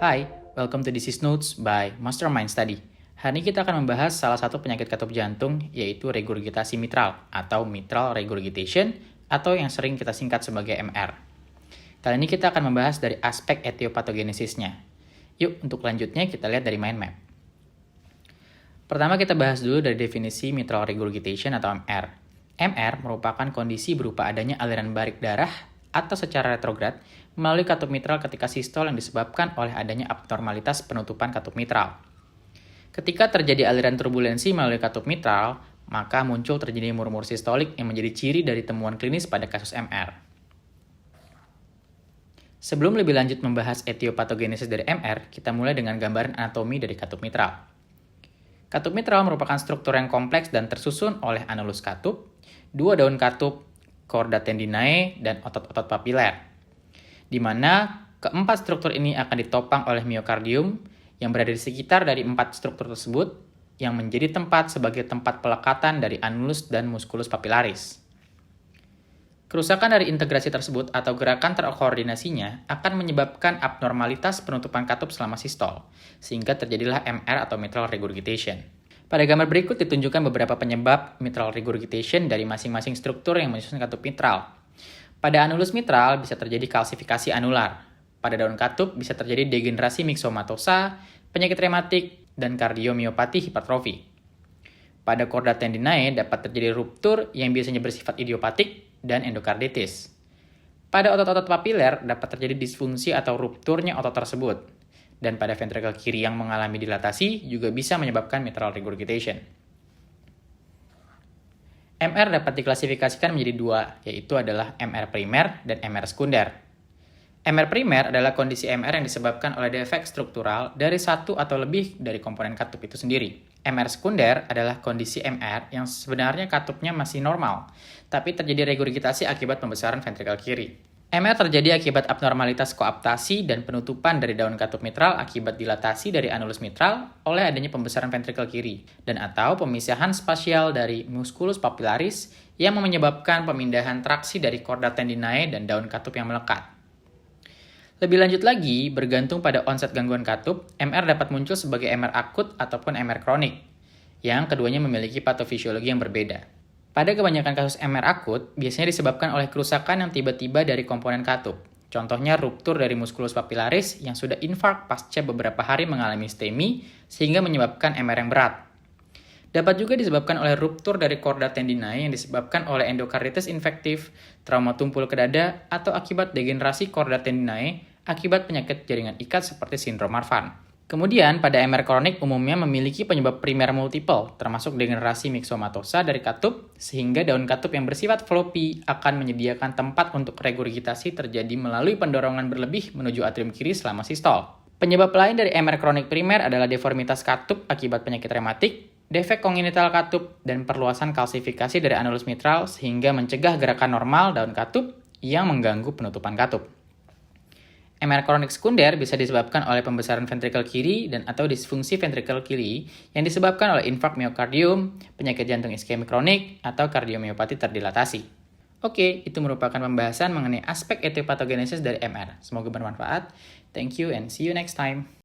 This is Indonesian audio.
Hai, welcome to Disease Notes by Mastermind Study. Hari ini kita akan membahas salah satu penyakit katup jantung, yaitu regurgitasi mitral atau mitral regurgitation atau yang sering kita singkat sebagai MR. Kali ini kita akan membahas dari aspek etiopatogenesisnya. Yuk, untuk lanjutnya kita lihat dari mind map. Pertama kita bahas dulu dari definisi mitral regurgitation atau MR. MR merupakan kondisi berupa adanya aliran barik darah atau secara retrograd melalui katup mitral ketika sistol yang disebabkan oleh adanya abnormalitas penutupan katup mitral. Ketika terjadi aliran turbulensi melalui katup mitral, maka muncul terjadi murmur sistolik yang menjadi ciri dari temuan klinis pada kasus MR. Sebelum lebih lanjut membahas etiopatogenesis dari MR, kita mulai dengan gambaran anatomi dari katup mitral. Katup mitral merupakan struktur yang kompleks dan tersusun oleh anulus katup, dua daun katup, chorda tendinae, dan otot-otot papiler, di mana keempat struktur ini akan ditopang oleh miokardium yang berada di sekitar dari empat struktur tersebut yang menjadi tempat sebagai tempat pelekatan dari anulus dan musculus papillaris. Kerusakan dari integrasi tersebut atau gerakan terkoordinasinya akan menyebabkan abnormalitas penutupan katup selama sistol, sehingga terjadilah MR atau mitral regurgitation. Pada gambar berikut ditunjukkan beberapa penyebab mitral regurgitation dari masing-masing struktur yang menyusun katup mitral. Pada anulus mitral bisa terjadi kalsifikasi anular. Pada daun katup bisa terjadi degenerasi myxomatosa, penyakit rematik, dan kardiomiopati hipertrofi. Pada chorda tendinae dapat terjadi ruptur yang biasanya bersifat idiopatik dan endokarditis. Pada otot-otot papiler dapat terjadi disfungsi atau rupturnya otot tersebut. Dan pada ventrikel kiri yang mengalami dilatasi juga bisa menyebabkan mitral regurgitation. MR dapat diklasifikasikan menjadi dua, yaitu adalah MR primer dan MR sekunder. MR primer adalah kondisi MR yang disebabkan oleh defek struktural dari satu atau lebih dari komponen katup itu sendiri. MR sekunder adalah kondisi MR yang sebenarnya katupnya masih normal, tapi terjadi regurgitasi akibat pembesaran ventrikel kiri. MR terjadi akibat abnormalitas koaptasi dan penutupan dari daun katup mitral akibat dilatasi dari anulus mitral oleh adanya pembesaran ventrikel kiri dan atau pemisahan spasial dari musculus papillaris yang menyebabkan pemindahan traksi dari chorda tendinae dan daun katup yang melekat. Lebih lanjut lagi, bergantung pada onset gangguan katup, MR dapat muncul sebagai MR akut ataupun MR kronik, yang keduanya memiliki patofisiologi yang berbeda. Pada kebanyakan kasus MR akut, biasanya disebabkan oleh kerusakan yang tiba-tiba dari komponen katup. Contohnya ruptur dari musculus papillaris yang sudah infark pasca beberapa hari mengalami STEMI sehingga menyebabkan MR yang berat. Dapat juga disebabkan oleh ruptur dari chorda tendinae yang disebabkan oleh endokarditis infektif, trauma tumpul ke dada, atau akibat degenerasi chorda tendinae akibat penyakit jaringan ikat seperti sindrom Marfan. Kemudian, pada MR kronik umumnya memiliki penyebab primer multiple, termasuk degenerasi myxomatosa dari katup, sehingga daun katup yang bersifat floppy akan menyediakan tempat untuk regurgitasi terjadi melalui pendorongan berlebih menuju atrium kiri selama sistol. Penyebab lain dari MR kronik primer adalah deformitas katup akibat penyakit rematik, defek kongenital katup, dan perluasan kalsifikasi dari anulus mitral sehingga mencegah gerakan normal daun katup yang mengganggu penutupan katup. MR kronik sekunder bisa disebabkan oleh pembesaran ventrikel kiri dan atau disfungsi ventrikel kiri yang disebabkan oleh infark miokardium, penyakit jantung iskemik kronik, atau kardiomiopati terdilatasi. Oke, itu merupakan pembahasan mengenai aspek etiopatogenesis dari MR. Semoga bermanfaat. Thank you and see you next time.